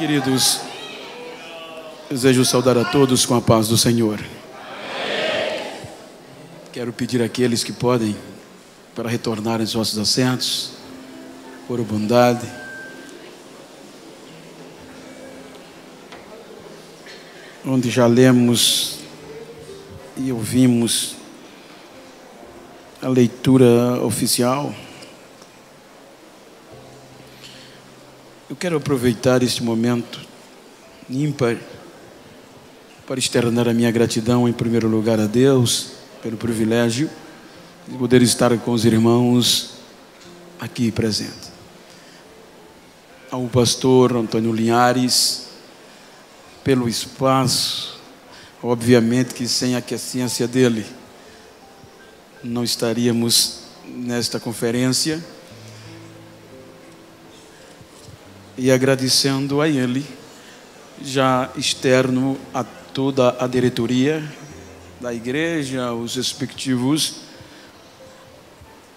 Queridos, desejo saudar a todos com a paz do Senhor. Quero pedir àqueles que podem para retornarem aos vossos assentos, por bondade. Onde já lemos e ouvimos a leitura oficial. Eu quero aproveitar este momento ímpar para externar a minha gratidão, em primeiro lugar, a Deus, pelo privilégio de poder estar com os irmãos aqui presentes. Ao pastor Antônio Linhares, pelo espaço, obviamente que sem a aquiescência dele, não estaríamos nesta conferência. E agradecendo a ele, já externo a toda a diretoria da igreja, os respectivos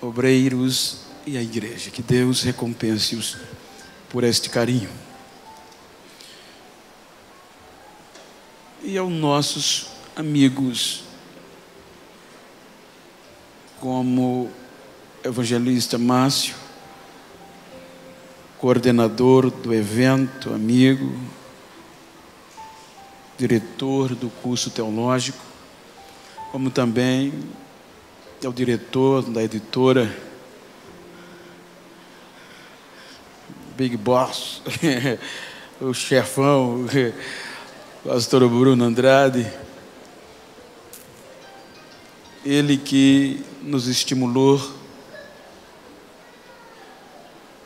obreiros e a igreja. Que Deus recompense-os por este carinho. E aos nossos amigos, como evangelista Márcio, coordenador do evento, amigo, diretor do curso teológico, como também é o diretor da editora Big Boss, o chefão, o pastor Bruno Andrade, ele que nos estimulou.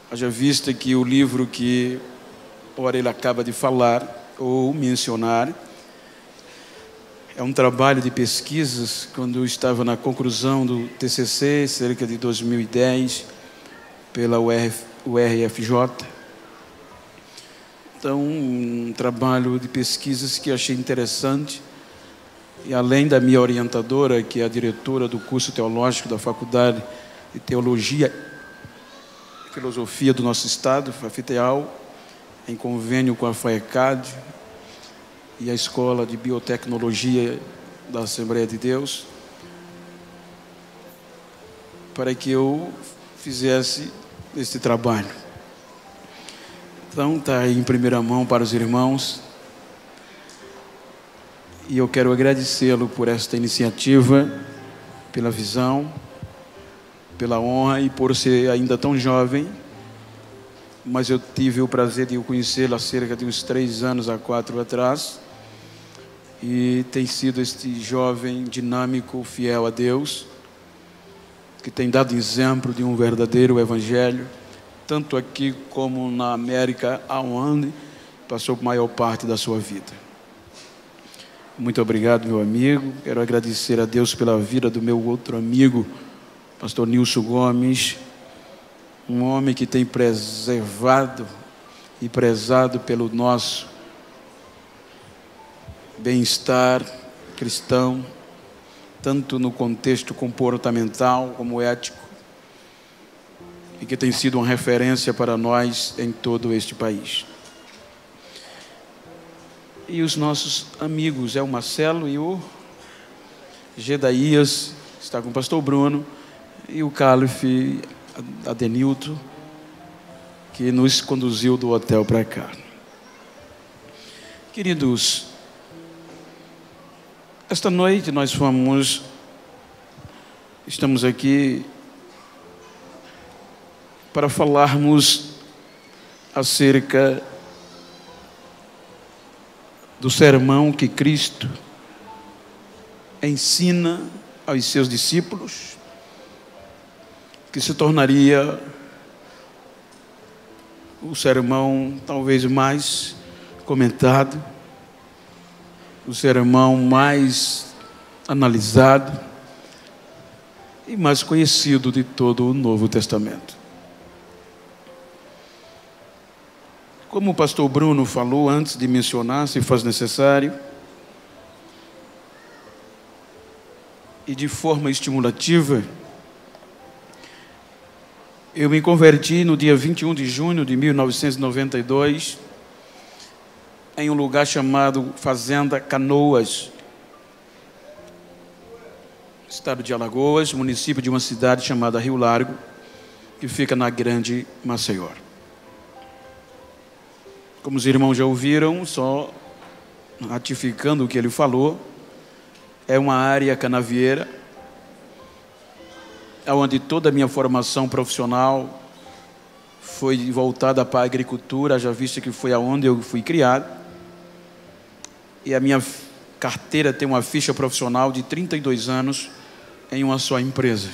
Haja vista que o livro que ora ele acaba de falar ou mencionar é um trabalho de pesquisas quando eu estava na conclusão do TCC, cerca de 2010, pela URFJ. Então, um trabalho de pesquisas que achei interessante, e além da minha orientadora, que é a diretora do curso teológico da Faculdade de Teologia e Filosofia do nosso estado, FAFITEAL, em convênio com a FAECAD e a Escola de Biotecnologia da Assembleia de Deus, para que eu fizesse este trabalho. Então, está aí em primeira mão para os irmãos, e eu quero agradecê-lo por esta iniciativa, pela visão, pela honra e por ser ainda tão jovem, mas eu tive o prazer de o conhecê-lo há cerca de uns 3 anos a 4 atrás, e tem sido este jovem dinâmico, fiel a Deus, que tem dado exemplo de um verdadeiro evangelho, tanto aqui como na América, aonde passou a maior parte da sua vida. Muito obrigado, meu amigo. Quero agradecer a Deus pela vida do meu outro amigo, pastor Nilson Gomes, um homem que tem preservado e prezado pelo nosso bem-estar cristão, tanto no contexto comportamental como ético, e que tem sido uma referência para nós em todo este país. E os nossos amigos, é o Marcelo e o Gedaías, está com o pastor Bruno, e o Calife Adenilton, que nos conduziu do hotel para cá. Queridos, esta noite nós estamos aqui para falarmos acerca do sermão que Cristo ensina aos seus discípulos, que se tornaria o sermão talvez mais comentado, o sermão mais analisado e mais conhecido de todo o Novo Testamento. Como o pastor Bruno falou antes de mencionar, se faz necessário, e de forma estimulativa, eu me converti no dia 21 de junho de 1992 em um lugar chamado Fazenda Canoas, estado de Alagoas, município de uma cidade chamada Rio Largo, que fica na Grande Maceió. Como os irmãos já ouviram, só ratificando o que ele falou, é uma área canavieira, onde toda a minha formação profissional foi voltada para a agricultura, já visto que foi aonde eu fui criado. E a minha carteira tem uma ficha profissional de 32 anos em uma só empresa.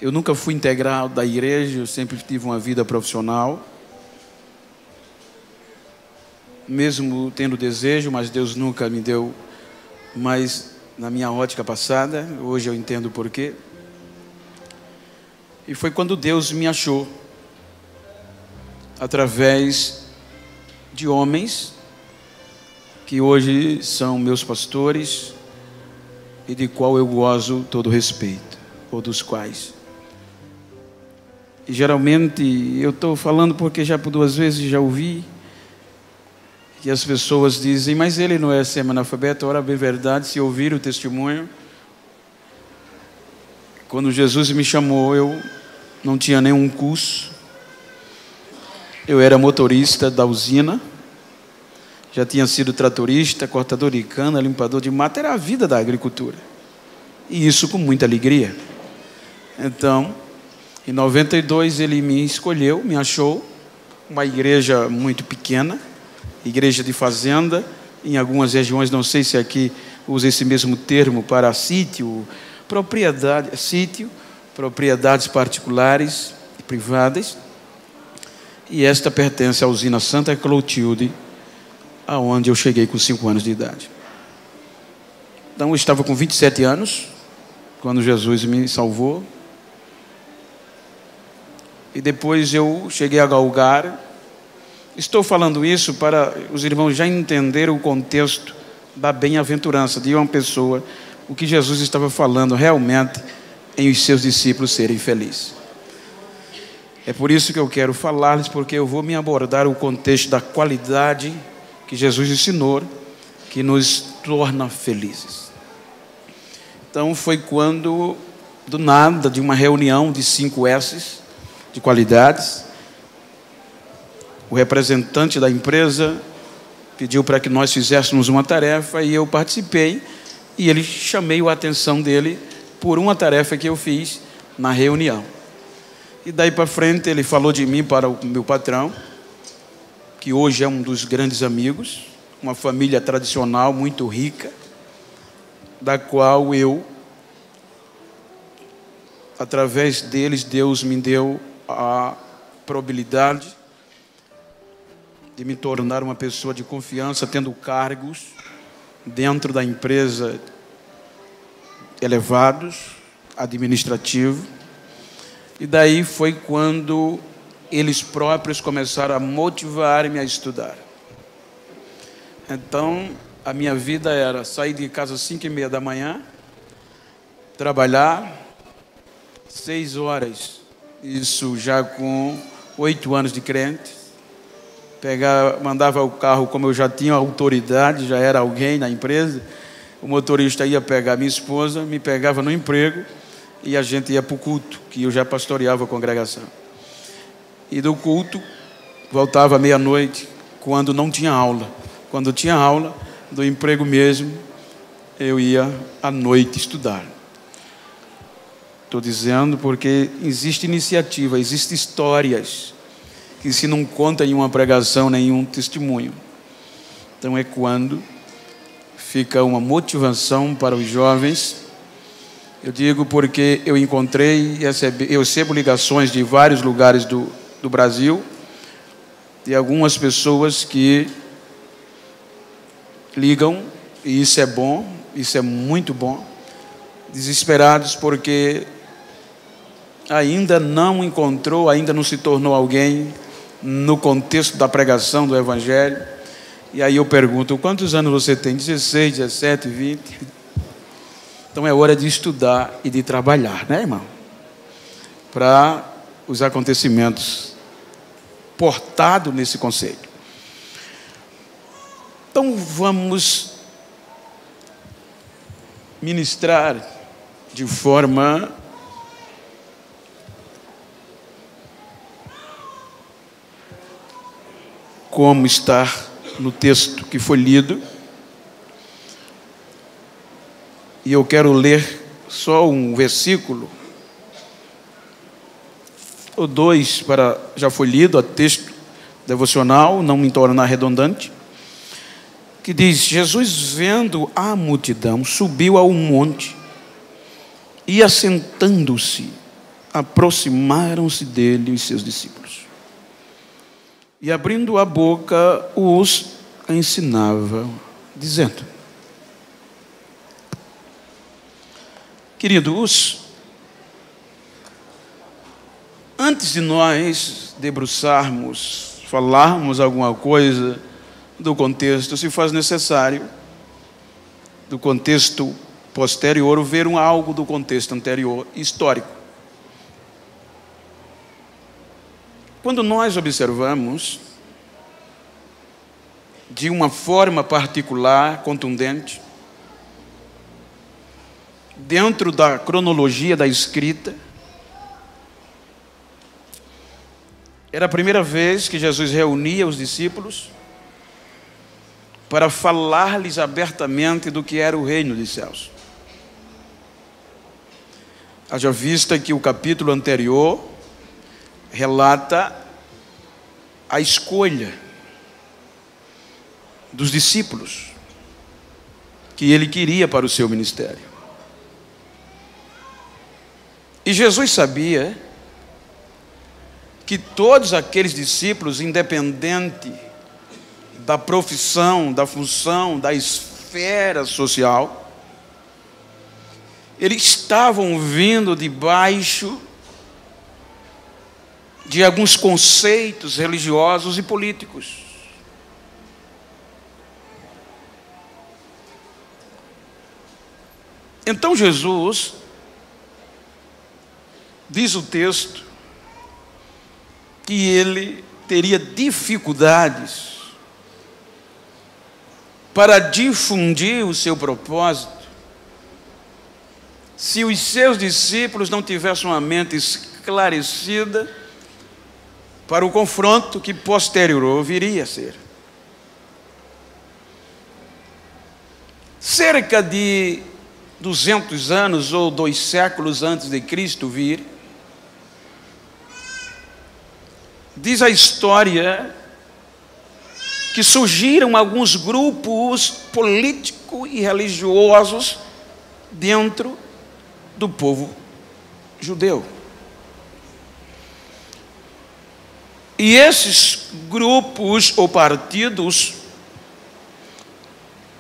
Eu nunca fui integrado da igreja, eu sempre tive uma vida profissional, mesmo tendo desejo, mas Deus nunca me deu mais na minha ótica passada. Hoje eu entendo o porquê. E foi quando Deus me achou, através de homens que hoje são meus pastores e de qual eu gozo todo respeito, ou dos quais. E geralmente eu estou falando porque já por 2 vezes já ouvi que as pessoas dizem, mas ele não é semi-analfabeto. Ora, bem verdade, se ouvir o testemunho, quando Jesus me chamou, eu não tinha nenhum curso, eu era motorista da usina, já tinha sido tratorista, cortador de cana, limpador de mata, era a vida da agricultura, e isso com muita alegria. Então, em 92 ele me escolheu, me achou, uma igreja muito pequena, igreja de fazenda, em algumas regiões, não sei se aqui usa esse mesmo termo para sítio, propriedades particulares e privadas, e esta pertence à usina Santa Clotilde, aonde eu cheguei com 5 anos de idade. Então eu estava com 27 anos, quando Jesus me salvou, e depois eu cheguei a galgar. Estou falando isso para os irmãos já entenderem o contexto da bem-aventurança de uma pessoa, o que Jesus estava falando realmente em os seus discípulos serem felizes. É por isso que eu quero falar-lhes, porque eu vou me abordar o contexto da qualidade que Jesus ensinou, que nos torna felizes. Então foi quando, do nada, de uma reunião de 5 S's, de qualidades, o representante da empresa pediu para que nós fizéssemos uma tarefa e eu participei, e ele chamei a atenção dele por uma tarefa que eu fiz na reunião. E daí para frente ele falou de mim para o meu patrão, que hoje é um dos grandes amigos, uma família tradicional muito rica, da qual eu, através deles, Deus me deu a probabilidade de me tornar uma pessoa de confiança, tendo cargos dentro da empresa elevados, administrativo. E daí foi quando eles próprios começaram a motivar-me a estudar. Então, a minha vida era sair de casa às 5h30 da manhã, trabalhar 6 horas, isso já com 8 anos de crente, mandava o carro, como eu já tinha autoridade, já era alguém na empresa, o motorista ia pegar minha esposa, me pegava no emprego e a gente ia para o culto, que eu já pastoreava a congregação. E do culto, voltava à meia-noite, quando não tinha aula. Quando tinha aula, do emprego mesmo, eu ia à noite estudar. Estou dizendo porque existe iniciativa, existem histórias que se não conta em uma pregação, nenhum testemunho. Então é quando fica uma motivação para os jovens. Eu digo porque eu encontrei, eu recebo ligações de vários lugares do Brasil, de algumas pessoas que ligam, e isso é bom, isso é muito bom, desesperados porque ainda não encontrou, ainda não se tornou alguém no contexto da pregação do Evangelho. E aí eu pergunto, quantos anos você tem? 16, 17, 20? Então é hora de estudar e de trabalhar, né, irmão? Para os acontecimentos portados nesse conceito. Então vamos ministrar de forma como está no texto que foi lido. E eu quero ler só um versículo ou dois, já foi lido, o texto devocional, não me tornar redundante, que diz: Jesus, vendo a multidão, subiu a um monte e, assentando-se, aproximaram-se dele os seus discípulos. E, abrindo a boca, os ensinava, dizendo: queridos, antes de nós debruçarmos, falarmos alguma coisa do contexto, se faz necessário, do contexto posterior, ver algo do contexto anterior, histórico. Quando nós observamos, de uma forma particular, contundente, dentro da cronologia da escrita, era a primeira vez que Jesus reunia os discípulos para falar-lhes abertamente do que era o reino dos céus. Haja vista que o capítulo anterior relata a escolha dos discípulos que ele queria para o seu ministério. E Jesus sabia que todos aqueles discípulos, independente da profissão, da função, da esfera social, eles estavam vindo debaixo de alguns conceitos religiosos e políticos. Então Jesus, diz o texto, que ele teria dificuldades para difundir o seu propósito se os seus discípulos não tivessem uma mente esclarecida para o confronto que posterior viria a ser. Cerca de 200 anos ou 2 séculos antes de Cristo vir, diz a história que surgiram alguns grupos políticos e religiosos dentro do povo judeu. E esses grupos ou partidos,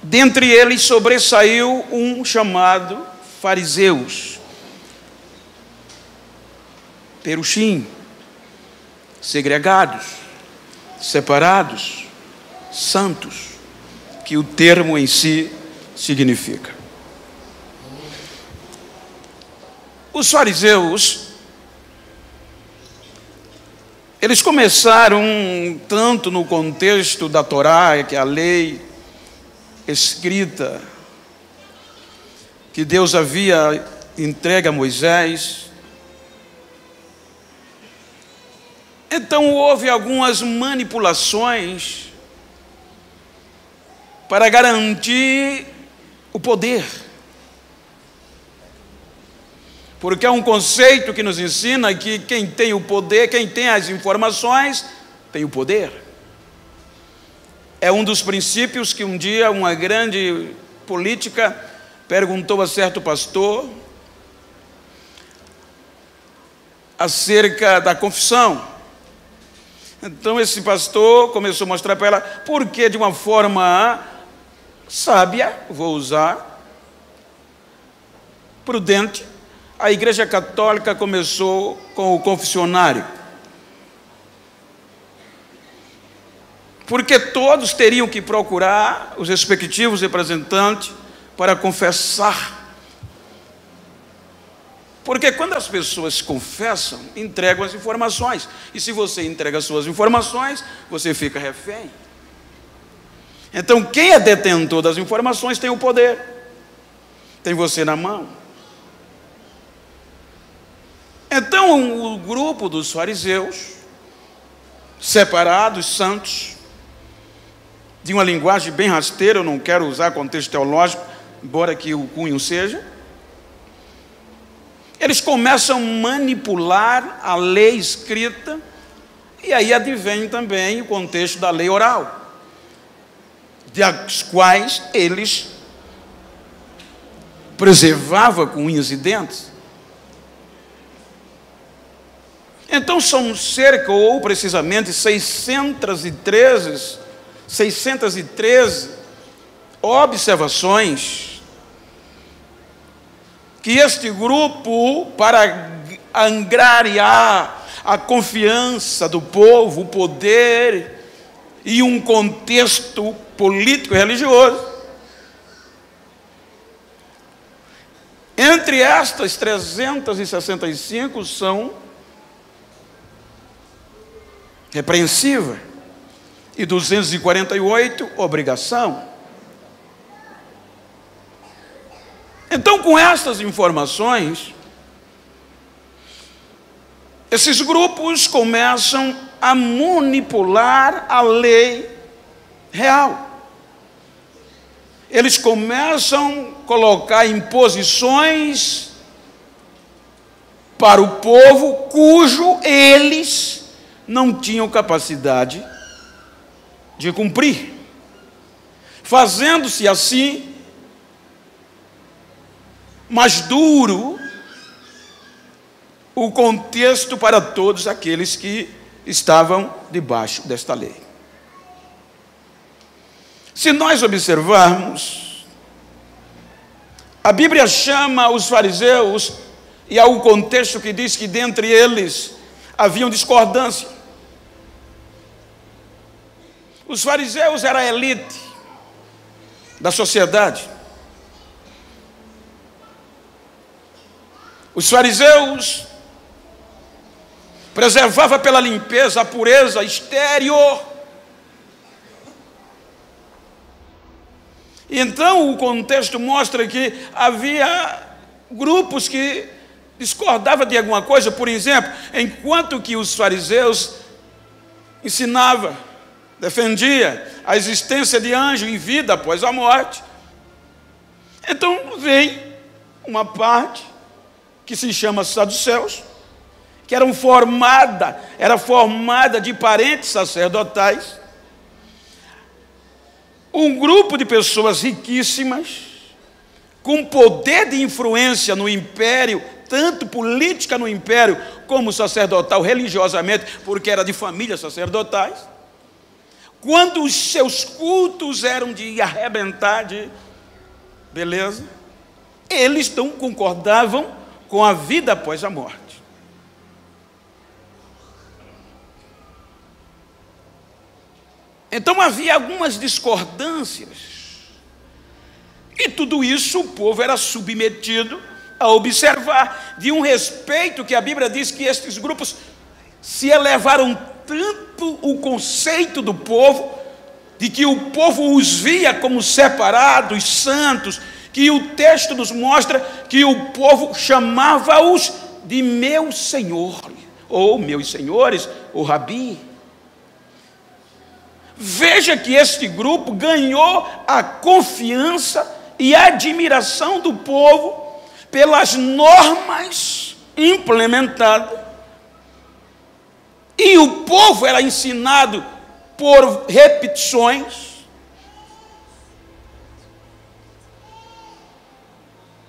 dentre eles sobressaiu um chamado fariseus, perushim, segregados, separados, santos, que o termo em si significa. Os fariseus, eles começaram tanto no contexto da Torá, que é a lei escrita que Deus havia entregue a Moisés. Então houve algumas manipulações para garantir o poder. Porque é um conceito que nos ensina que quem tem o poder, quem tem as informações, tem o poder. É um dos princípios que um dia uma grande política perguntou a certo pastor acerca da confissão. Então esse pastor começou a mostrar para ela por que, de uma forma sábia, vou usar, prudente, a Igreja Católica começou com o confessionário. Porque todos teriam que procurar os respectivos representantes para confessar. Porque quando as pessoas confessam, entregam as informações. E se você entrega as suas informações, você fica refém. Então, quem é detentor das informações tem o poder, tem você na mão. Então, o grupo dos fariseus, separados, santos, de uma linguagem bem rasteira, eu não quero usar contexto teológico, embora que o cunho seja, eles começam a manipular a lei escrita, e aí advém também o contexto da lei oral, das quais eles preservavam com unhas e dentes. Então são cerca, ou precisamente 613 observações que este grupo, para angariar a confiança do povo, o poder e um contexto político e religioso, entre estas 365 são repreensiva e 248 obrigação. Então, com estas informações, esses grupos começam a manipular a lei real. Eles começam a colocar imposições para o povo cujo eles não tinham capacidade de cumprir, fazendo-se assim mais duro o contexto para todos aqueles que estavam debaixo desta lei. Se nós observarmos, a Bíblia chama os fariseus, e há um contexto que diz que dentre eles haviam discordância. Os fariseus eram a elite da sociedade. Os fariseus preservavam pela limpeza, a pureza exterior. Então o contexto mostra que havia grupos que discordavam de alguma coisa. Por exemplo, enquanto que os fariseus ensinavam, defendia a existência de anjo em vida após a morte, então vem uma parte que se chama saduceus, que era formada de parentes sacerdotais, um grupo de pessoas riquíssimas, com poder de influência no império, tanto política no império, como sacerdotal religiosamente, porque era de famílias sacerdotais. Quando os seus cultos eram de arrebentar, de beleza, eles não concordavam com a vida após a morte. Então havia algumas discordâncias, e tudo isso o povo era submetido a observar, de um respeito que a Bíblia diz que estes grupos se elevaram tanto o conceito do povo, de que o povo os via como separados, santos, que o texto nos mostra que o povo chamava-os de meu Senhor, ou meus senhores, ou Rabi. Veja que este grupo ganhou a confiança e a admiração do povo pelas normas implementadas, e o povo era ensinado por repetições.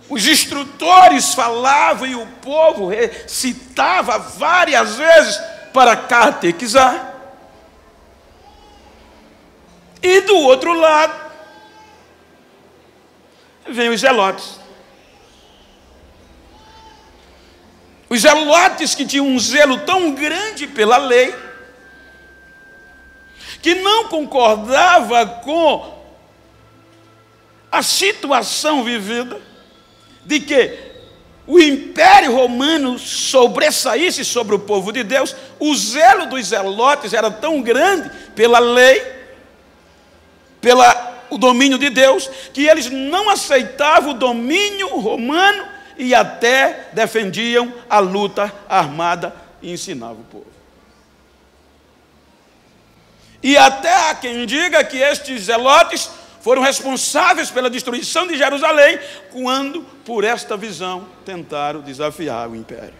Os instrutores falavam e o povo recitava várias vezes para catequizar. E do outro lado, vem os zelotes. Os zelotes que tinham um zelo tão grande pela lei, que não concordava com a situação vivida, de que o Império Romano sobressaísse sobre o povo de Deus. O zelo dos zelotes era tão grande pela lei, o domínio de Deus, que eles não aceitavam o domínio romano e até defendiam a luta armada e ensinavam o povo. E até há quem diga que estes zelotes foram responsáveis pela destruição de Jerusalém, quando, por esta visão, tentaram desafiar o império.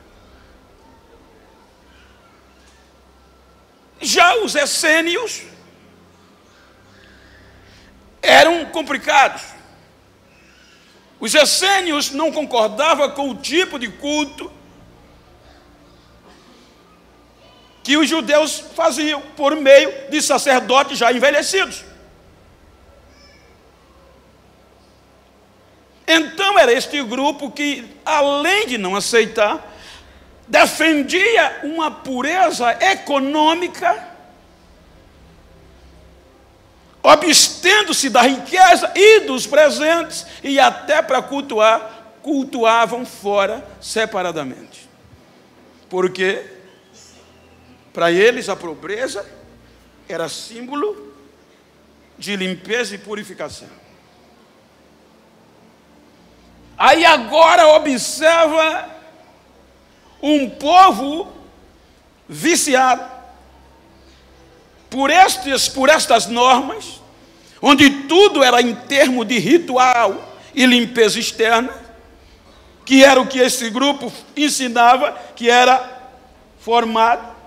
Já os essênios eram complicados. Os essênios não concordavam com o tipo de culto que os judeus faziam por meio de sacerdotes já envelhecidos. Então era este grupo que, além de não aceitar, defendia uma pureza econômica, abstendo-se da riqueza e dos presentes, e até para cultuar, cultuavam fora separadamente. Porque para eles a pobreza era símbolo de limpeza e purificação. Aí agora observa um povo viciado por estas normas, onde tudo era em termos de ritual e limpeza externa, que era o que esse grupo ensinava, que era formado.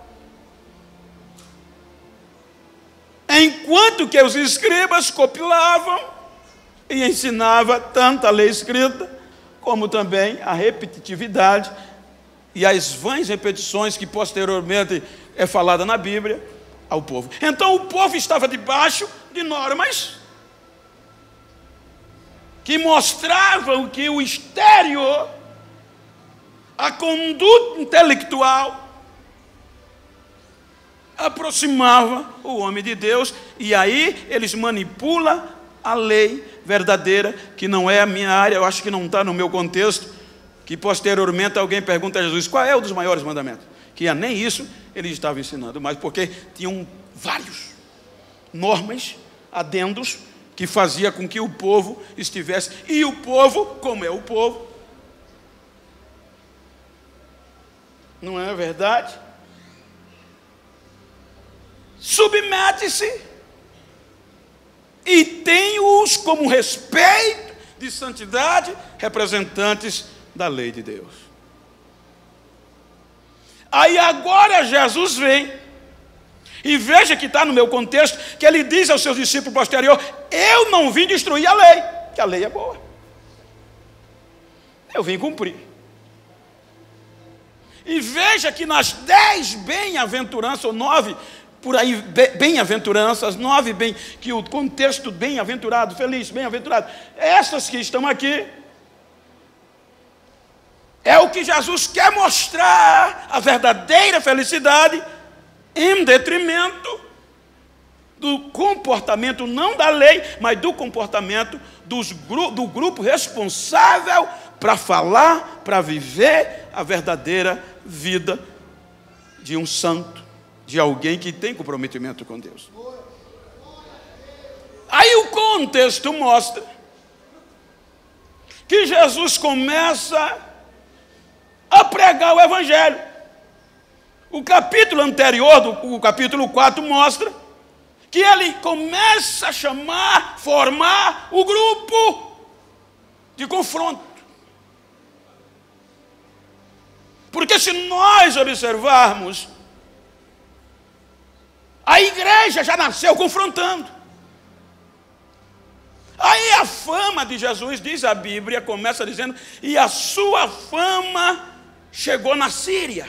Enquanto que os escribas compilavam e ensinavam tanto a lei escrita, como também a repetitividade e as vãs repetições que posteriormente é falada na Bíblia ao povo. Então o povo estava debaixo de normas que mostravam que o exterior, a conduta intelectual, aproximava o homem de Deus, e aí eles manipulam a lei verdadeira, que não é a minha área, eu acho que não está no meu contexto, que posteriormente alguém pergunta a Jesus, qual é o dos maiores mandamentos? Que nem isso ele estava ensinando, mas porque tinham vários normas, adendos, que fazia com que o povo estivesse, e o povo, como é o povo, não é verdade? Submete-se e tem-os como respeito de santidade, representantes da lei de Deus. Aí agora Jesus vem, e veja que está no meu contexto, que ele diz aos seus discípulos posterior, eu não vim destruir a lei, que a lei é boa. Eu vim cumprir. E veja que nas 10 bem-aventuranças, ou 9, por aí, bem-aventuranças, 9 bem, que o contexto bem-aventurado, feliz, bem-aventurado, essas que estão aqui, é o que Jesus quer mostrar, a verdadeira felicidade, em detrimento do comportamento, não da lei, mas do comportamento do grupo responsável para falar, para viver a verdadeira vida de um santo, de alguém que tem comprometimento com Deus. Aí o contexto mostra que Jesus começa a pregar o Evangelho. O capítulo anterior, o capítulo 4, mostra que ele começa a chamar, formar o grupo de confronto. Porque se nós observarmos, a igreja já nasceu confrontando. Aí a fama de Jesus, diz a Bíblia, começa dizendo, e a sua fama chegou na Síria,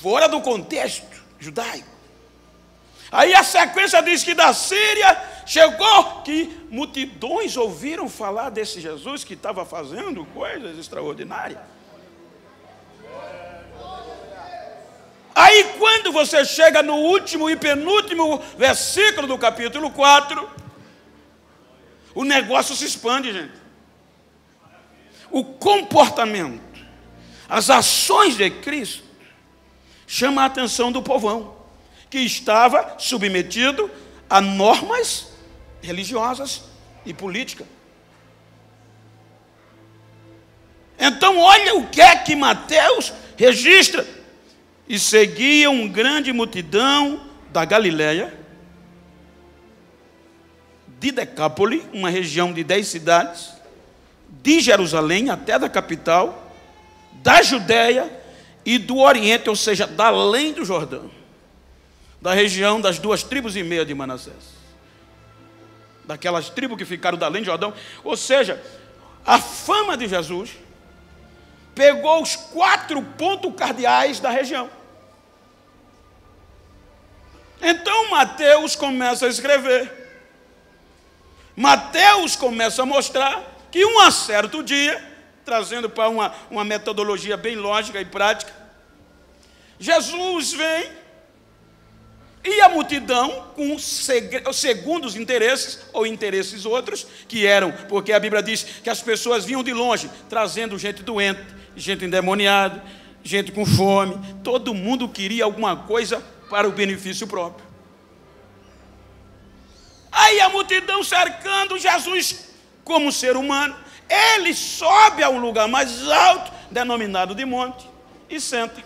fora do contexto judaico. Aí a sequência diz que da Síria chegou que multidões ouviram falar desse Jesus que estava fazendo coisas extraordinárias. Aí quando você chega no último e penúltimo versículo do capítulo 4, o negócio se expande, gente. O comportamento, as ações de Cristo chama a atenção do povão, que estava submetido a normas religiosas e políticas. Então, olha o que é que Mateus registra. E seguia uma grande multidão da Galiléia, de Decápole, uma região de 10 cidades, de Jerusalém até da capital, da Judéia e do Oriente, ou seja, da além do Jordão, da região das 2,5 tribos de Manassés, daquelas tribos que ficaram da além do Jordão. Ou seja, a fama de Jesus pegou os 4 pontos cardeais da região. Então Mateus começa a escrever. Mateus começa a mostrar que um certo dia, trazendo para uma metodologia bem lógica e prática, Jesus vem e a multidão, segundo os interesses, ou interesses outros, que eram, porque a Bíblia diz que as pessoas vinham de longe, trazendo gente doente, gente endemoniada, gente com fome, todo mundo queria alguma coisa para o benefício próprio. Aí a multidão cercando Jesus como ser humano, ele sobe a um lugar mais alto, denominado de monte, e senta.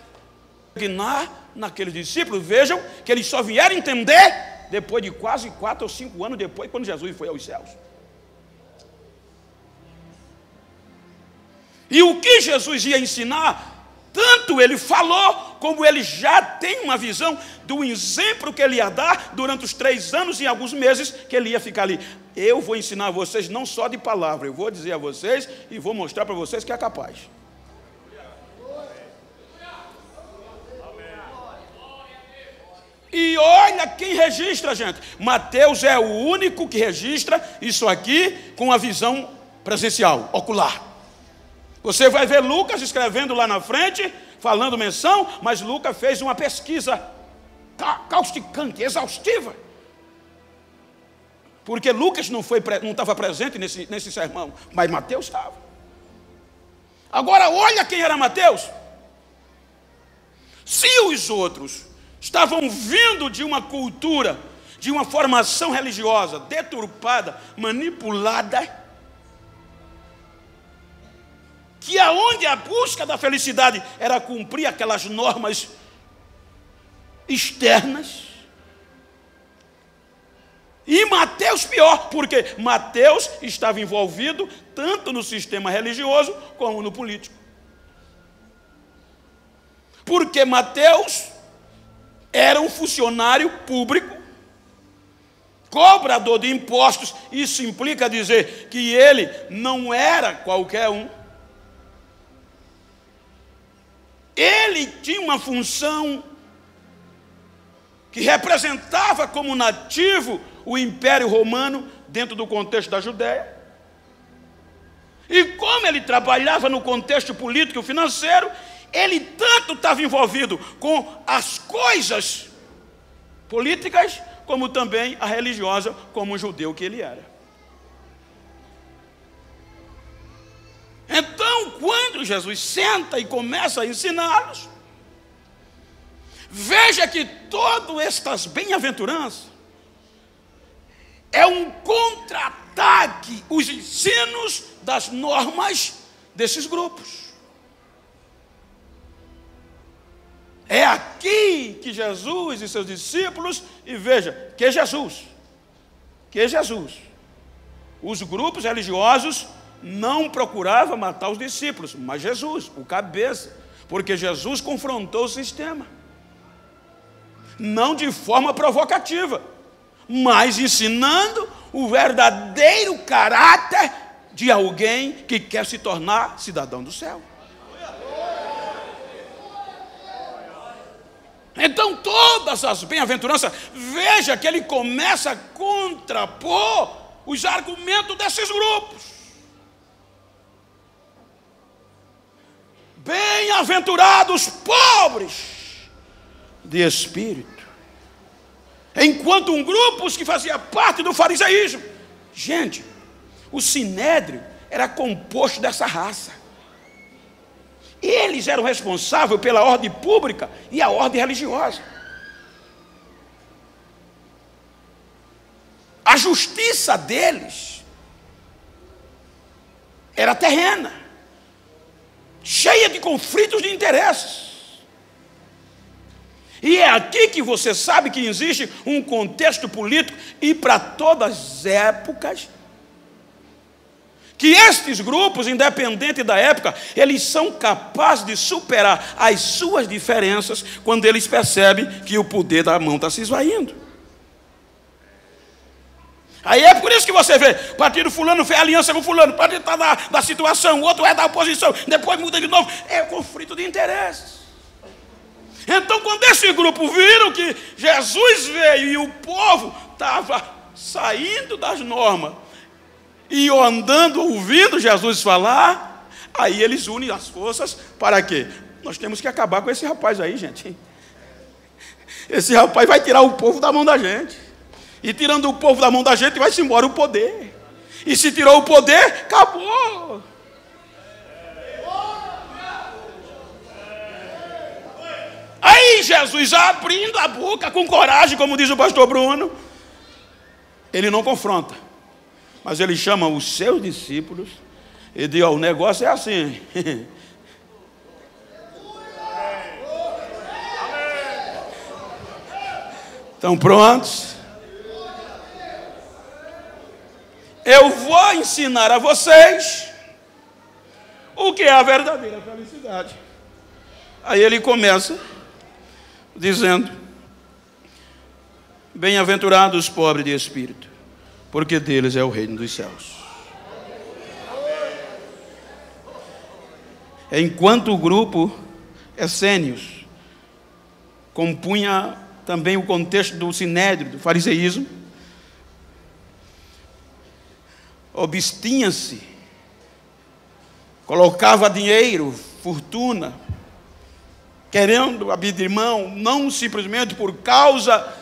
E naqueles discípulos, vejam que eles só vieram entender depois de quase 4 ou 5 anos depois, quando Jesus foi aos céus. E o que Jesus ia ensinar, tanto ele falou, como ele já tem uma visão do exemplo que ele ia dar durante os 3 anos e alguns meses que ele ia ficar ali. Eu vou ensinar a vocês não só de palavra, eu vou dizer a vocês e vou mostrar para vocês que é capaz. E olha quem registra, gente. Mateus é o único que registra isso aqui com a visão presencial, ocular. Você vai ver Lucas escrevendo lá na frente, falando menção, mas Lucas fez uma pesquisa causticante, exaustiva. Porque Lucas não estava presente nesse sermão, mas Mateus estava. Agora olha quem era Mateus. Se os outros estavam vindo de uma cultura, de uma formação religiosa deturpada, manipulada, que aonde a busca da felicidade era cumprir aquelas normas externas, e Mateus pior, porque Mateus estava envolvido tanto no sistema religioso como no político. Porque Mateus era um funcionário público, cobrador de impostos. Isso implica dizer que ele não era qualquer um. Ele tinha uma função que representava como nativo o Império Romano dentro do contexto da Judéia. E como ele trabalhava no contexto político e financeiro, ele tanto estava envolvido com as coisas políticas, como também a religiosa, como o judeu que ele era. Então, quando Jesus senta e começa a ensiná-los, veja que todas estas bem-aventuranças é um contra-ataque, os ensinos das normas desses grupos. É aqui que Jesus e seus discípulos, e veja, que Jesus, os grupos religiosos não procuravam matar os discípulos, mas Jesus, o cabeça, porque Jesus confrontou o sistema, não de forma provocativa, mas ensinando o verdadeiro caráter de alguém que quer se tornar cidadão do céu. Então todas as bem-aventuranças, veja que ele começa a contrapor os argumentos desses grupos. Bem-aventurados pobres de espírito. Enquanto um grupo que fazia parte do fariseísmo. Gente, o sinédrio era composto dessa raça. Eles eram responsáveis pela ordem pública e a ordem religiosa. A justiça deles era terrena, cheia de conflitos de interesses. E é aqui que você sabe que existe um contexto político, e para todas as épocas, que estes grupos, independente da época, eles são capazes de superar as suas diferenças quando eles percebem que o poder da mão está se esvaindo. Aí é por isso que você vê, o partido fulano fez aliança com fulano, o partido está da situação, o outro é da oposição, depois muda de novo. É conflito de interesses. Então, quando esse grupo viram que Jesus veio e o povo estava saindo das normas e andando, ouvindo Jesus falar, aí eles unem as forças para quê? Nós temos que acabar com esse rapaz aí, gente. Esse rapaz vai tirar o povo da mão da gente. E tirando o povo da mão da gente, vai-se embora o poder. E se tirou o poder, acabou. Aí Jesus, abrindo a boca com coragem, como diz o pastor Bruno, ele não confronta, mas ele chama os seus discípulos e diz: o negócio é assim. Estão prontos? Eu vou ensinar a vocês o que é a verdadeira felicidade. Aí ele começa dizendo: bem-aventurados os pobres de espírito, porque deles é o reino dos céus. Enquanto o grupo essênios compunha também o contexto do sinédrio, do fariseísmo, obstinha-se, colocava dinheiro, fortuna, querendo abrir mão, não simplesmente por causa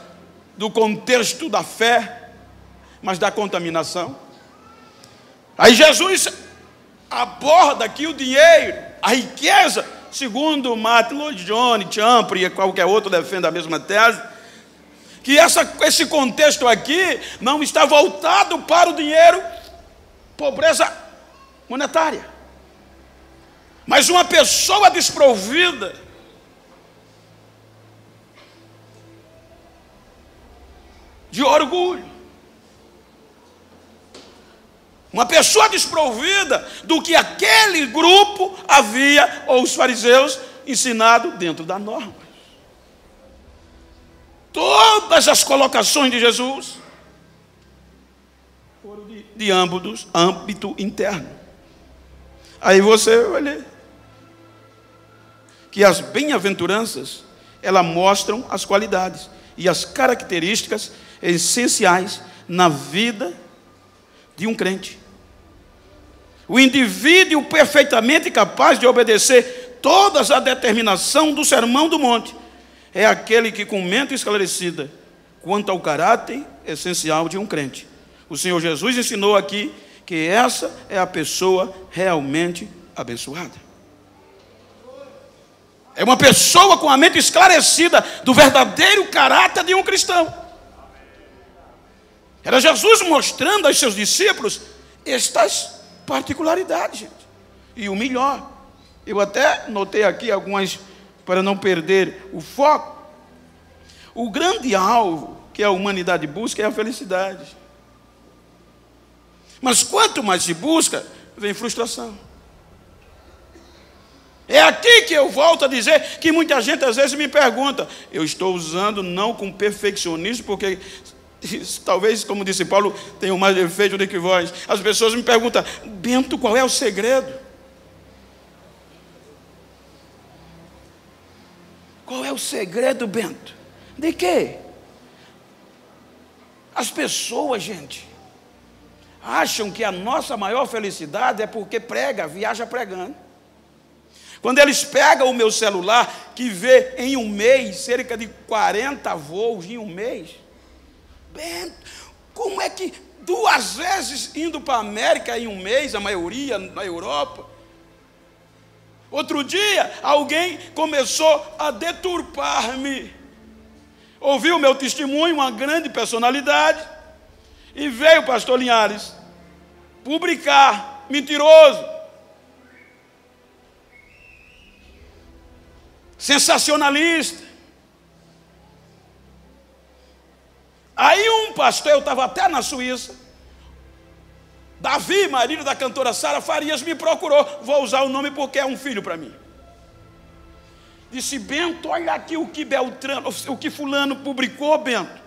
do contexto da fé, mas da contaminação. Aí Jesus aborda aqui o dinheiro, a riqueza, segundo Martin Lloyd Jones, Champre e qualquer outro defende a mesma tese, que esse contexto aqui não está voltado para o dinheiro, pobreza monetária, mas uma pessoa desprovida de orgulho, uma pessoa desprovida do que aquele grupo havia, ou os fariseus, ensinado dentro da norma. Todas as colocações de Jesus foram de âmbito interno. Aí você vai ler que as bem-aventuranças, elas mostram as qualidades e as características essenciais na vida de um crente. O indivíduo perfeitamente capaz de obedecer todas a determinação do Sermão do Monte é aquele que com mente esclarecida quanto ao caráter essencial de um crente. O Senhor Jesus ensinou aqui que essa é a pessoa realmente abençoada. É uma pessoa com a mente esclarecida do verdadeiro caráter de um cristão. Era Jesus mostrando aos seus discípulos estas particularidades, gente. E o melhor, eu até notei aqui algumas, para não perder o foco. O grande alvo que a humanidade busca é a felicidade. Mas quanto mais se busca, vem frustração. É aqui que eu volto a dizer que muita gente às vezes me pergunta, eu estou usando não com perfeccionismo, porque talvez, como disse Paulo, tenho mais defeito do que vós. As pessoas me perguntam, Bento, qual é o segredo? Qual é o segredo, Bento? De quê? As pessoas, gente, acham que a nossa maior felicidade é porque viaja pregando. Quando eles pegam o meu celular, que vê em um mês, cerca de 40 voos em um mês, Bento, como é que 2 vezes indo para a América em um mês, a maioria na Europa? Outro dia, alguém começou a deturpar-me. Ouviu o meu testemunho, uma grande personalidade, E veio o pastor Linhares publicar, mentiroso, sensacionalista. Aí um pastor, eu estava até na Suíça, Davi, marido da cantora Sara Farias, me procurou. Vou usar o nome porque é um filho para mim. Disse: Bento, olha aqui o que Beltrano, o que fulano publicou, Bento.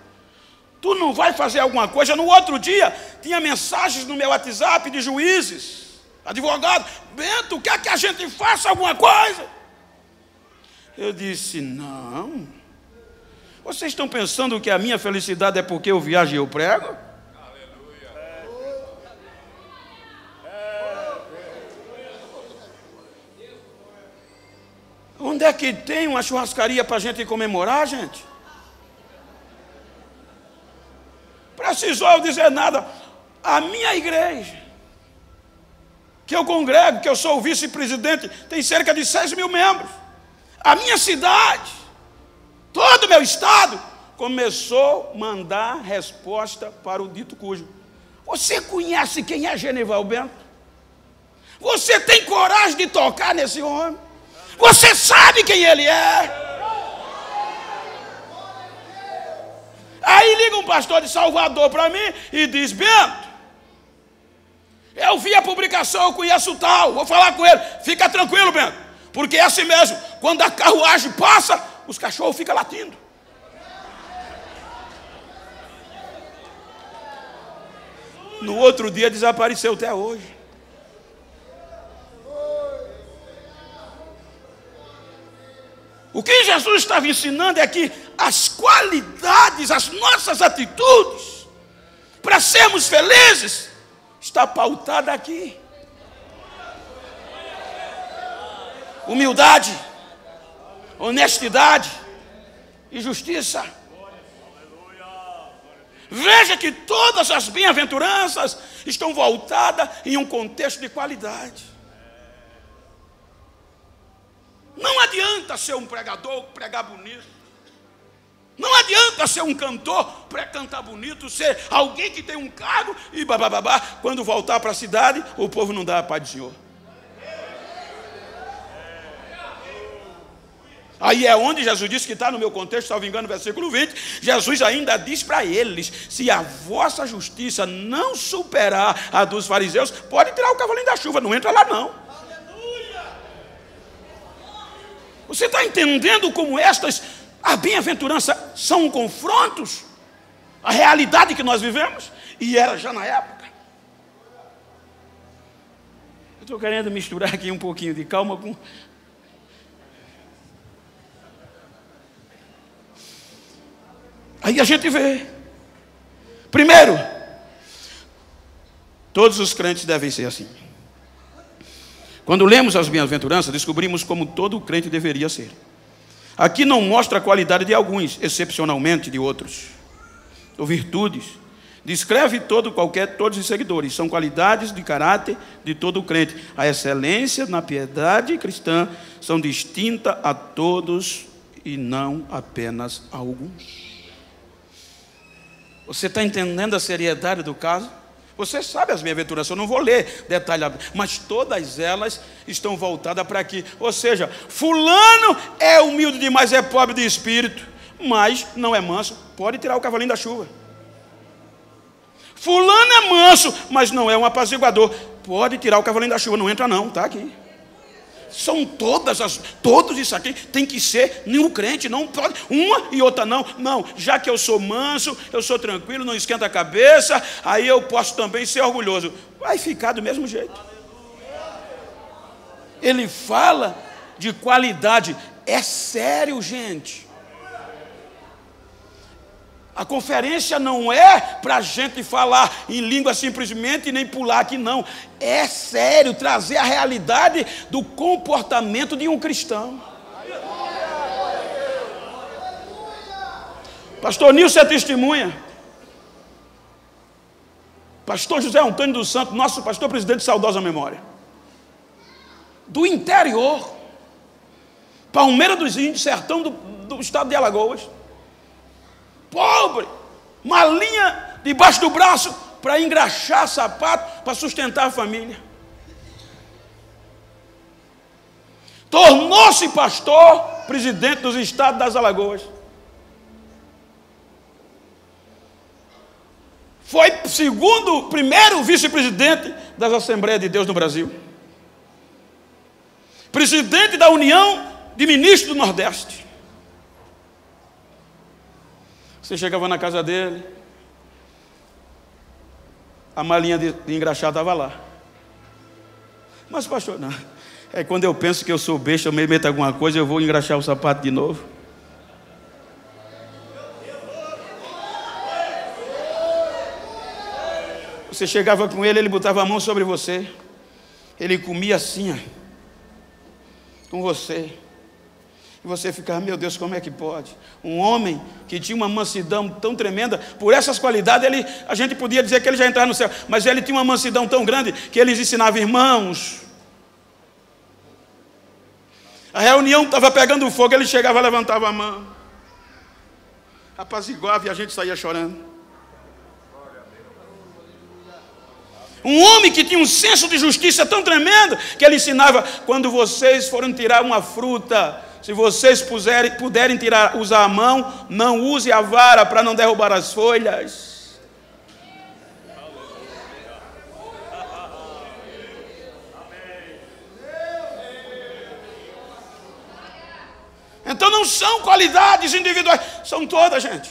Tu não vai fazer alguma coisa? No outro dia, tinha mensagens no meu WhatsApp de juízes, advogados. Bento, quer que a gente faça alguma coisa? Eu disse: não. Vocês estão pensando que a minha felicidade é porque eu viajo e eu prego? Onde é que tem uma churrascaria para a gente comemorar, gente? Precisou eu dizer nada. A minha igreja, que eu congrego, que eu sou o vice-presidente, tem cerca de 6.000 membros. A minha cidade, todo o meu estado, começou a mandar resposta para o dito cujo. Você conhece quem é Genival Bento? Você tem coragem de tocar nesse homem? Você sabe quem ele é? Aí liga um pastor de Salvador para mim e diz: Bento, eu vi a publicação, eu conheço o tal, vou falar com ele. Fica tranquilo, Bento, porque é assim mesmo. Quando a carruagem passa, os cachorros ficam latindo. No outro dia desapareceu até hoje. O que Jesus estava ensinando é que as qualidades, as nossas atitudes, para sermos felizes, está pautada aqui. Humildade, honestidade e justiça. Veja que todas as bem-aventuranças estão voltadas em um contexto de qualidade. Não adianta ser um pregador, pregar bonito. Não adianta ser um cantor, cantar bonito, ser alguém que tem um cargo e bababá. Quando voltar para a cidade, o povo não dá a paz do Senhor. Aí é onde Jesus disse, que está no meu contexto, salvo engano, versículo 20, Jesus ainda diz para eles: se a vossa justiça não superar a dos fariseus, pode tirar o cavalinho da chuva, não entra lá não. Você está entendendo como a bem-aventurança são confrontos? A realidade que nós vivemos? E era já na época. Eu estou querendo misturar aqui um pouquinho de calma com... Aí a gente vê. Primeiro, todos os crentes devem ser assim. Quando lemos as bem-aventuranças, descobrimos como todo crente deveria ser. Aqui não mostra a qualidade de alguns, excepcionalmente de outros, ou virtudes. Descreve todos os seguidores. São qualidades de caráter de todo crente. A excelência na piedade cristã são distintas a todos e não apenas a alguns. Você está entendendo a seriedade do caso? Você sabe as bem-aventuranças, eu não vou ler detalhado, mas todas elas estão voltadas para aqui. Ou seja, fulano é humilde demais, é pobre de espírito, mas não é manso, pode tirar o cavalinho da chuva. Fulano é manso, mas não é um apaziguador, pode tirar o cavalinho da chuva, não entra não, está aqui. São todos isso aqui tem que ser nenhum crente, não pode, uma e outra não. Não, já que eu sou manso, eu sou tranquilo, não esquenta a cabeça, aí eu posso também ser orgulhoso. Vai ficar do mesmo jeito. Ele fala de qualidade, é sério, gente. A conferência não é para a gente falar em língua simplesmente e nem pular aqui, não. É sério, trazer a realidade do comportamento de um cristão. Pastor Nilson é testemunha. Pastor José Antônio dos Santos, nosso pastor presidente de saudosa memória. Do interior, Palmeira dos Índios, sertão do estado de Alagoas. Pobre, uma linha debaixo do braço para engraxar sapato, para sustentar a família. Tornou-se pastor, presidente dos estados das Alagoas. Foi primeiro vice-presidente das Assembleias de Deus no Brasil. Presidente da União de Ministros do Nordeste. Você chegava na casa dele, a malinha de engraxar estava lá. Mas pastor, não. É quando eu penso que eu sou besta, eu me meto alguma coisa, eu vou engraxar o sapato de novo. Você chegava com ele, ele botava a mão sobre você. Ele comia assim, ó, com você. E você ficava, meu Deus, como é que pode? Um homem que tinha uma mansidão tão tremenda, por essas qualidades, a gente podia dizer que ele já entrava no céu, mas ele tinha uma mansidão tão grande, que ele ensinava irmãos. A reunião estava pegando fogo, ele chegava, levantava a mão, apaziguava e a gente saía chorando. Um homem que tinha um senso de justiça tão tremendo, que ele ensinava, quando vocês forem tirar uma fruta, se vocês puderem usar a mão, não use a vara para não derrubar as folhas. Então não são qualidades individuais, são todas, gente.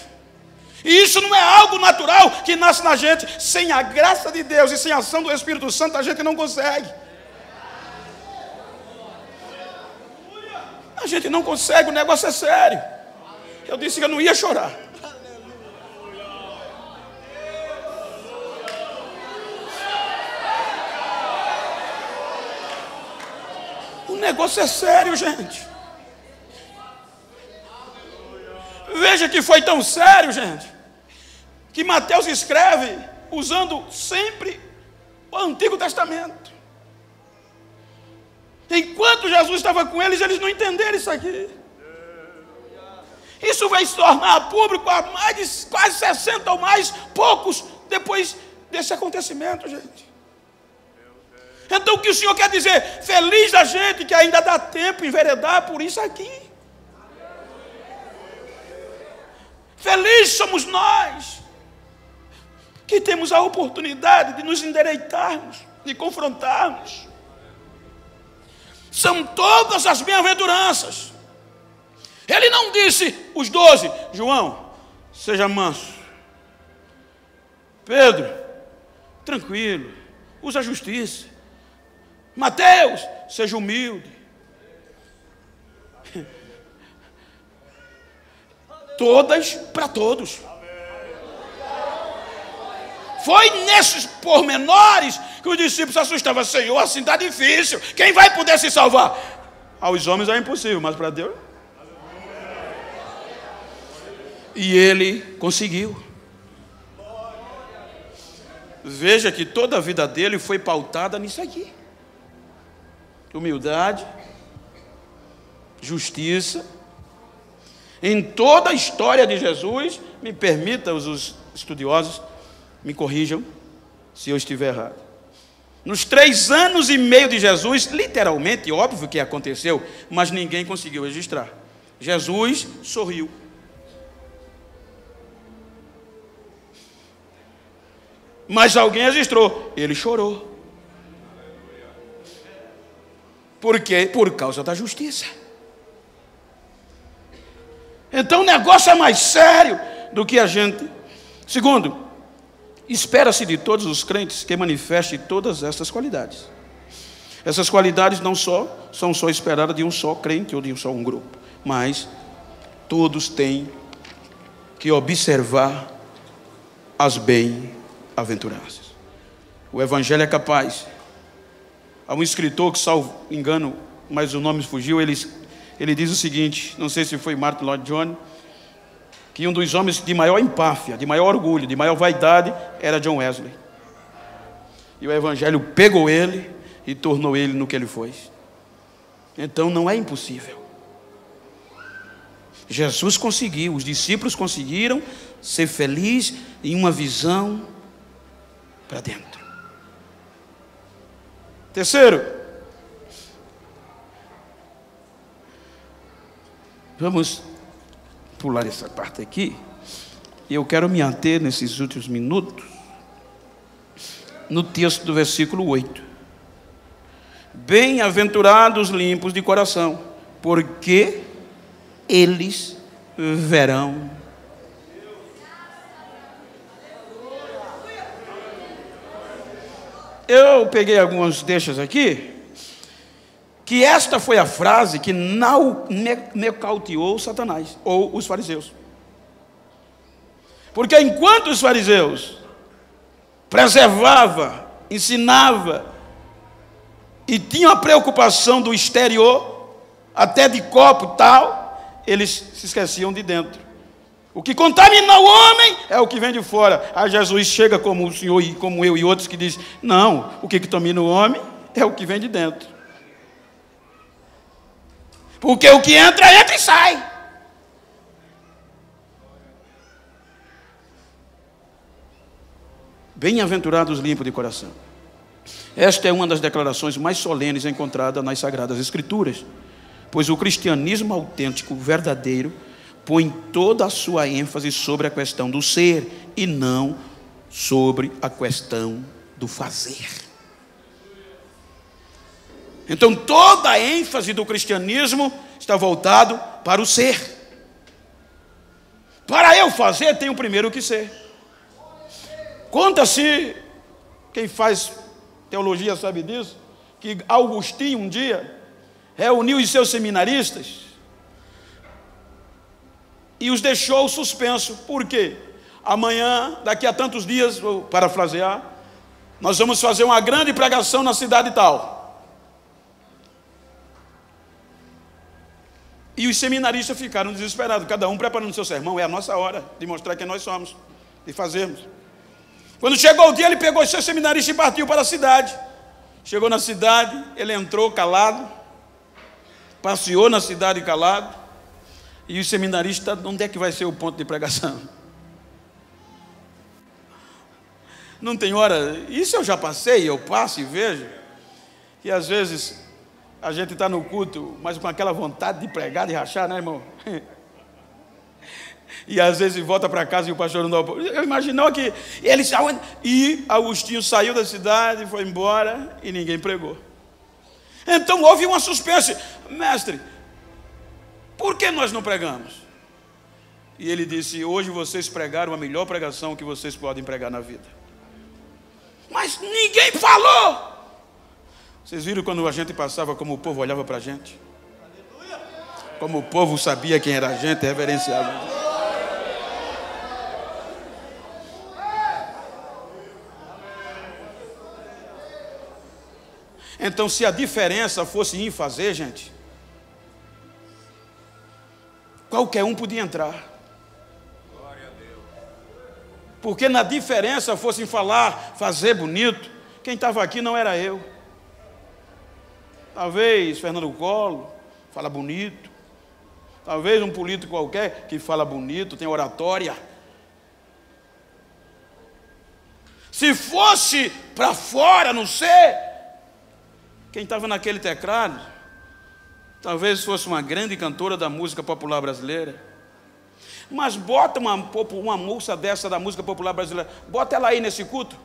E isso não é algo natural que nasce na gente. Sem a graça de Deus e sem a ação do Espírito Santo, a gente não consegue. A gente não consegue, o negócio é sério. Eu disse que eu não ia chorar. O negócio é sério, gente. Veja que foi tão sério, gente, que Mateus escreve usando sempre o Antigo Testamento. Enquanto Jesus estava com eles não entenderam isso aqui. Isso vai se tornar público há mais de quase 60 ou mais, poucos, depois desse acontecimento, gente. Então o que o Senhor quer dizer? Feliz da gente que ainda dá tempo enveredar por isso aqui. Felizes somos nós, que temos a oportunidade de nos endireitarmos, de confrontarmos. São todas as bem-aventuranças. Ele não disse, os 12, João, seja manso. Pedro, tranquilo, usa a justiça. Mateus, seja humilde. Todas para todos. Foi nesses pormenores que os discípulos se assustavam. Senhor, assim está difícil. Quem vai poder se salvar? Aos homens é impossível, mas para Deus. E ele conseguiu. Veja que toda a vida dele foi pautada nisso aqui. Humildade, justiça. Em toda a história de Jesus, me permita, os estudiosos me corrijam se eu estiver errado. Nos 3 anos e meio de Jesus, literalmente, óbvio que aconteceu, mas ninguém conseguiu registrar. Jesus sorriu. Mas alguém registrou, ele chorou. Por quê? Por causa da justiça. Então o negócio é mais sério do que a gente. Segundo, espera-se de todos os crentes que manifestem todas estas qualidades. Essas qualidades não são só esperadas de um só crente ou de um grupo, mas todos têm que observar as bem-aventuranças. O Evangelho é capaz. Há um escritor que, salvo engano, mas o nome fugiu, ele diz o seguinte, não sei se foi Martin Lloyd Jones, que um dos homens de maior empáfia, de maior orgulho, de maior vaidade, era John Wesley. E o Evangelho pegou ele e tornou ele no que ele foi. Então não é impossível. Jesus conseguiu, os discípulos conseguiram ser felizes em uma visão para dentro. Terceiro, vamos pular essa parte aqui. Eu quero me ater nesses últimos minutos no texto do versículo 8. Bem-aventurados limpos de coração, porque eles verão. Eu peguei alguns deixas aqui, que esta foi a frase que nocauteou Satanás, ou os fariseus. Porque enquanto os fariseus preservavam, ensinavam, e tinham a preocupação do exterior, até de copo e tal, eles se esqueciam de dentro. O que contamina o homem é o que vem de fora. Aí Jesus chega como o senhor e como eu e outros que dizem, não, o que contamina o homem é o que vem de dentro. Porque o que entra e sai. Bem-aventurados limpos de coração. Esta é uma das declarações mais solenes encontradas nas Sagradas Escrituras, pois o cristianismo autêntico, verdadeiro, põe toda a sua ênfase sobre a questão do ser e não sobre a questão do fazer. Então toda a ênfase do cristianismo está voltado para o ser. Para eu fazer, tenho primeiro que ser. Conta-se, quem faz teologia sabe disso, que Agostinho um dia reuniu os seus seminaristas e os deixou suspenso. Por quê? Amanhã, daqui a tantos dias, vou parafrasear, nós vamos fazer uma grande pregação na cidade tal. E os seminaristas ficaram desesperados, cada um preparando o seu sermão. É a nossa hora de mostrar quem nós somos, de fazermos. Quando chegou o dia, ele pegou os seus seminaristas e partiu para a cidade. Chegou na cidade, ele entrou calado, passeou na cidade calado, e os seminaristas, onde é que vai ser o ponto de pregação? Não tem hora, isso eu já passei, eu passo e vejo, e às vezes a gente está no culto, mas com aquela vontade de pregar, de rachar, né, irmão? E às vezes volta para casa e o pastor não dá o... Eu imaginou que ele saiu, e Agostinho saiu da cidade, foi embora e ninguém pregou. Então houve uma suspense. Mestre, por que nós não pregamos? E ele disse, hoje vocês pregaram a melhor pregação que vocês podem pregar na vida. Mas ninguém falou. Vocês viram quando a gente passava, como o povo olhava para a gente? Como o povo sabia quem era a gente, reverenciava. Então, se a diferença fosse em fazer, gente, qualquer um podia entrar. Porque na diferença fosse em falar, fazer bonito, quem estava aqui não era eu. Talvez Fernando Collor fala bonito. Talvez um político qualquer que fala bonito, tem oratória. Se fosse para fora, não sei... Quem estava naquele teclado, talvez fosse uma grande cantora da música popular brasileira. Mas bota uma moça dessa da música popular brasileira, bota ela aí nesse culto.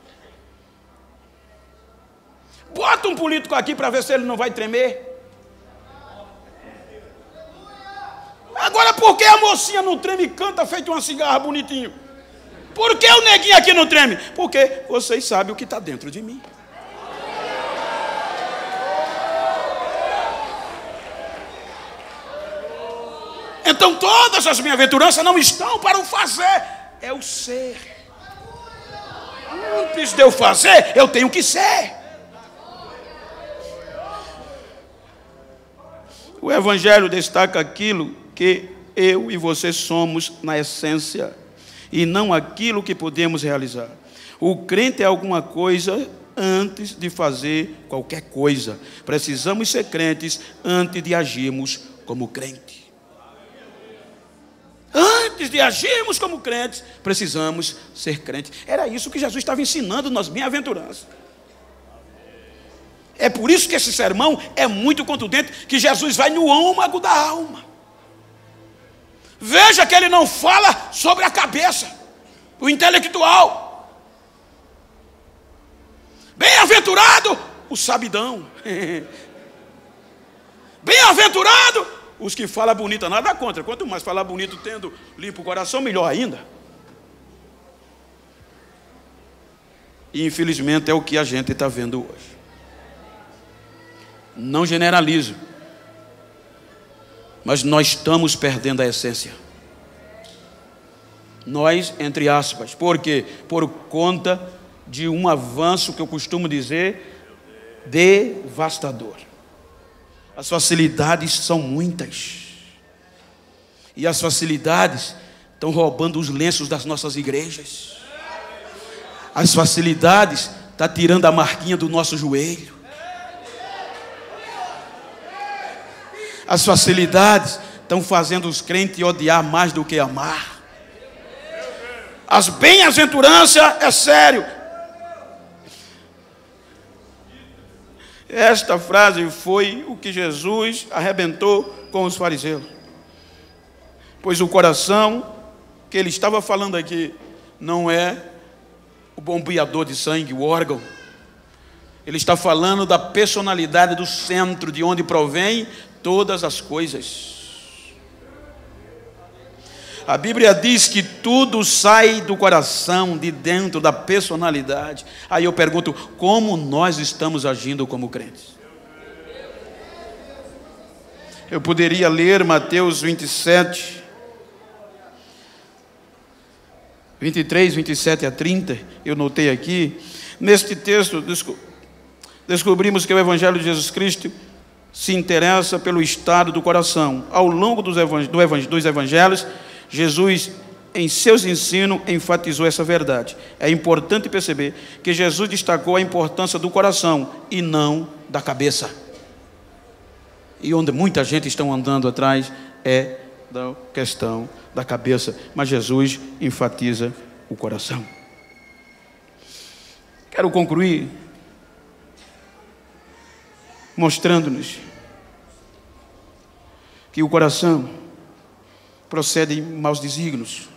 Bota um político aqui para ver se ele não vai tremer. Agora, por que a mocinha não treme e canta feito uma cigarra bonitinho? Por que o neguinho aqui não treme? Porque vocês sabem o que está dentro de mim. Então todas as bem-aventuranças não estão para o fazer, é o ser. Antes de eu fazer, eu tenho que ser. O Evangelho destaca aquilo que eu e você somos na essência, e não aquilo que podemos realizar. O crente é alguma coisa antes de fazer qualquer coisa. Precisamos ser crentes antes de agirmos como crente. antes de agirmos como crentes, precisamos ser crentes. Era isso que Jesus estava ensinando nas bem-aventuranças. É por isso que esse sermão é muito contundente, que Jesus vai no âmago da alma. Veja que ele não fala sobre a cabeça, o intelectual. Bem-aventurado o sabidão. Bem-aventurado os que falam bonito, nada contra. Quanto mais falar bonito tendo limpo o coração, melhor ainda. E infelizmente é o que a gente está vendo hoje. Não generalizo, mas nós estamos perdendo a essência. Nós, entre aspas, por quê? Por conta de um avanço que eu costumo dizer, devastador. As facilidades são muitas, e as facilidades estão roubando os lenços das nossas igrejas. As facilidades estão tirando a marquinha do nosso joelho. As facilidades estão fazendo os crentes odiar mais do que amar. As bem-aventuranças é sério. Esta frase foi o que Jesus arrebentou com os fariseus. Pois o coração que ele estava falando aqui não é o bombeador de sangue, o órgão. Ele está falando da personalidade do centro, de onde provém todas as coisas. A Bíblia diz que tudo sai do coração, de dentro da personalidade. Aí eu pergunto, como nós estamos agindo como crentes? Eu poderia ler Mateus 27, 23, 27 a 30, eu notei aqui. Neste texto, descobrimos que o Evangelho de Jesus Cristo se interessa pelo estado do coração. Ao longo dos evangelhos, Jesus, em seus ensinos, enfatizou essa verdade. É importante perceber que Jesus destacou a importância do coração e não da cabeça. E onde muita gente está andando atrás é da questão da cabeça, mas Jesus enfatiza o coração. Quero concluir mostrando-nos que o coração procede em maus desígnios,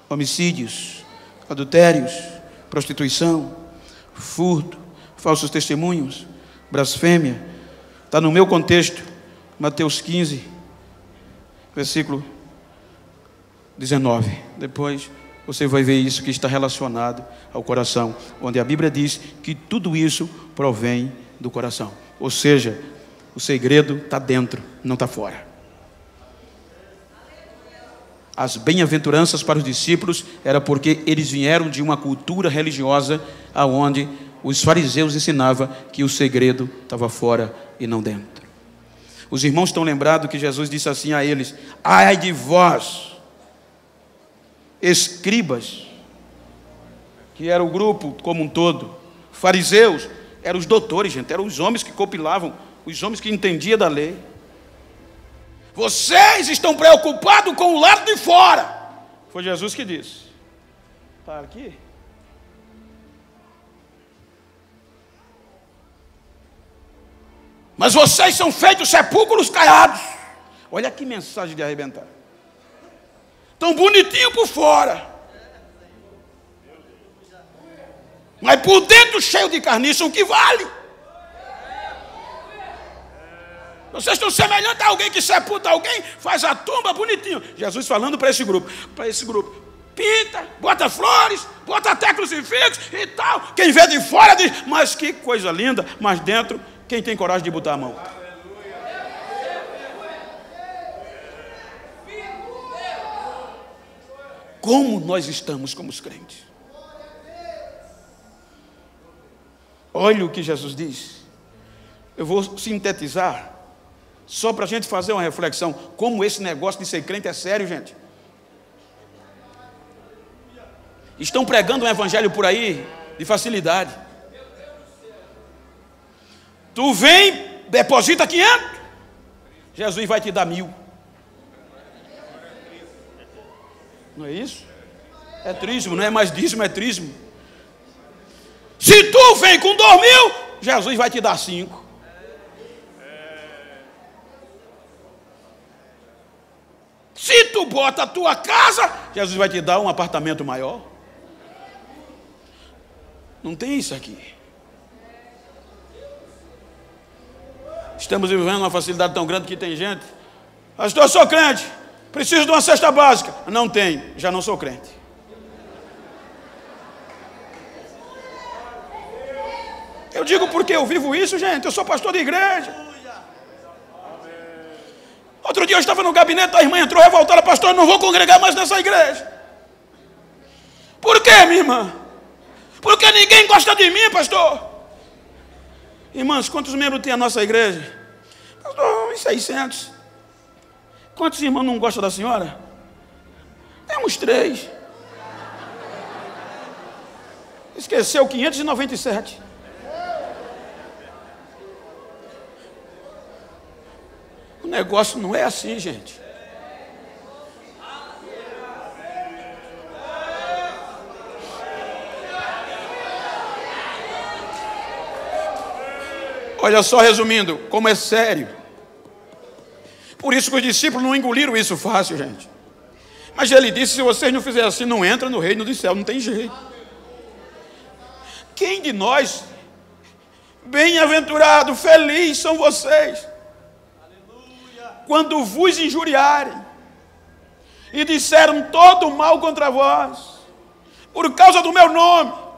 homicídios, adultérios, prostituição, furto, falsos testemunhos, blasfêmia. Está no meu contexto, Mateus 15, versículo 19. Depois você vai ver isso que está relacionado ao coração, onde a Bíblia diz que tudo isso provém do coração. Ou seja, o segredo está dentro, não está fora. As bem-aventuranças para os discípulos era porque eles vieram de uma cultura religiosa aonde os fariseus ensinavam que o segredo estava fora e não dentro. Os irmãos estão lembrados que Jesus disse assim a eles: ai de vós, escribas, que era o grupo como um todo, fariseus, eram os doutores, gente, eram os homens que compilavam, os homens que entendiam da lei. Vocês estão preocupados com o lado de fora. Foi Jesus que disse. Está aqui. Mas vocês são feitos sepulcros caiados. Olha que mensagem de arrebentar. Tão bonitinho por fora, mas por dentro cheio de carniça, o que vale? Vocês estão semelhantes a alguém que sepulta alguém, faz a tumba bonitinho. Jesus falando para esse grupo, pinta, bota flores, bota até crucifixo e tal. Quem vê de fora diz, mas que coisa linda, mas dentro, quem tem coragem de botar a mão? Como nós estamos como os crentes? Olha o que Jesus diz. Eu vou sintetizar, só para a gente fazer uma reflexão, como esse negócio de ser crente é sério, gente. Estão pregando um evangelho por aí, de facilidade. Tu vem, deposita 500, Jesus vai te dar 1000. Não é isso? É trismo, não é mais dízimo, é trismo. Se tu vem com 2.000, Jesus vai te dar 5. Se tu bota a tua casa, Jesus vai te dar um apartamento maior. Não tem isso aqui. Estamos vivendo uma facilidade tão grande que tem gente. Pastor, eu sou crente, preciso de uma cesta básica. Não tem, já não sou crente. Eu digo porque eu vivo isso, gente. Eu sou pastor de igreja. Outro dia eu estava no gabinete, a irmã entrou revoltada: pastor, eu não vou congregar mais nessa igreja. Por quê, minha irmã? Porque ninguém gosta de mim, pastor. Irmãs, quantos membros tem a nossa igreja? Pastor, uns 600. Quantos irmãos não gostam da senhora? Tem uns 3. Esqueceu 597. O negócio não é assim, gente. Olha só, resumindo, como é sério. Por isso que os discípulos não engoliram isso fácil, gente. Mas ele disse: se vocês não fizerem assim, não entra no reino dos céus, não tem jeito. Quem de nós, bem-aventurado, feliz são vocês, quando vos injuriarem e disseram todo mal contra vós, por causa do meu nome.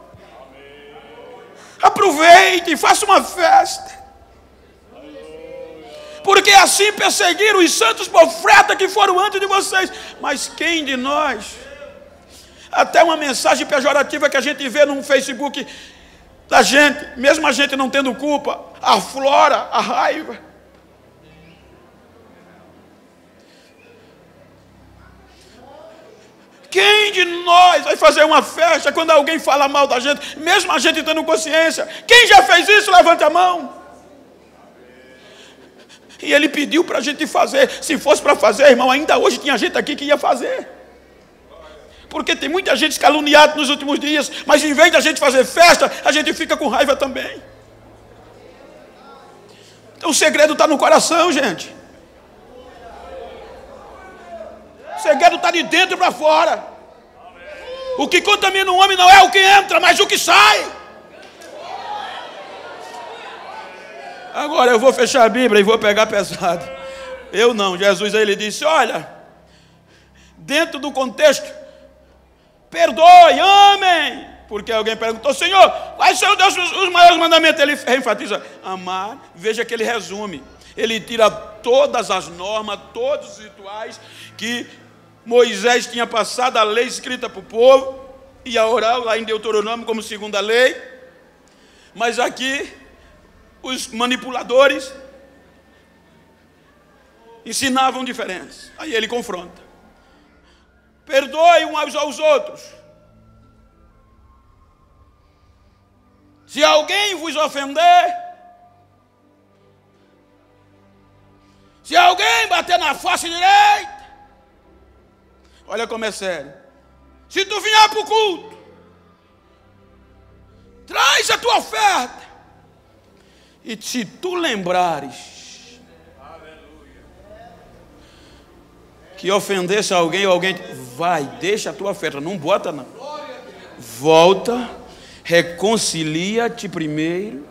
Aproveite e faça uma festa, porque assim perseguiram os santos profetas que foram antes de vocês. Mas quem de nós, até uma mensagem pejorativa que a gente vê no Facebook da gente, mesmo a gente não tendo culpa, aflora a raiva. Quem de nós vai fazer uma festa quando alguém fala mal da gente, mesmo a gente tendo consciência? Quem já fez isso, levanta a mão. E ele pediu para a gente fazer. Se fosse para fazer, irmão, ainda hoje tinha gente aqui que ia fazer. Porque tem muita gente caluniada nos últimos dias, mas em vez de a gente fazer festa, a gente fica com raiva também. Então o segredo está no coração, gente. O segredo está de dentro para fora. O que contamina um homem não é o que entra, mas o que sai. Agora eu vou fechar a Bíblia e vou pegar pesado. Eu não, Jesus ele disse: olha, dentro do contexto, perdoe, amem. Porque alguém perguntou: Senhor, quais são os maiores mandamentos? Ele enfatiza: amar. Veja que ele resume. Ele tira todas as normas, todos os rituais que Moisés tinha passado, a lei escrita para o povo, e a oral lá em Deuteronômio como segunda lei. Mas aqui os manipuladores ensinavam diferentes. Aí ele confronta: perdoe uns aos outros. Se alguém vos ofender, se alguém bater na face direita, olha como é sério. Se tu vier para o culto, traz a tua oferta. E se tu lembrares que ofendesse alguém, ou alguém, vai, deixa a tua oferta, não bota não. Volta, reconcilia-te primeiro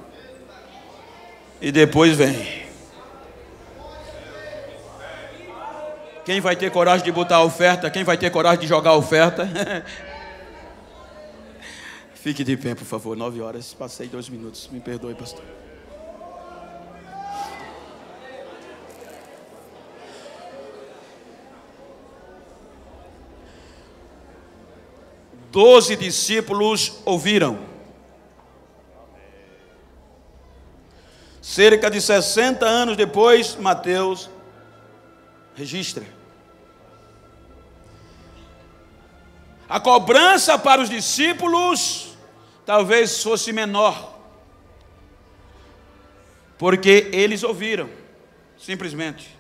e depois vem. Quem vai ter coragem de botar a oferta? Quem vai ter coragem de jogar a oferta? Fique de pé, por favor. 9 horas, passei 2 minutos. Me perdoe, pastor. Doze discípulos ouviram. Cerca de 60 anos depois, Mateus registra. A cobrança para os discípulos talvez fosse menor, porque eles ouviram, simplesmente.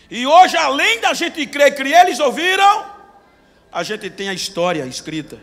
E hoje, além da gente crer que eles ouviram, a gente tem a história escrita.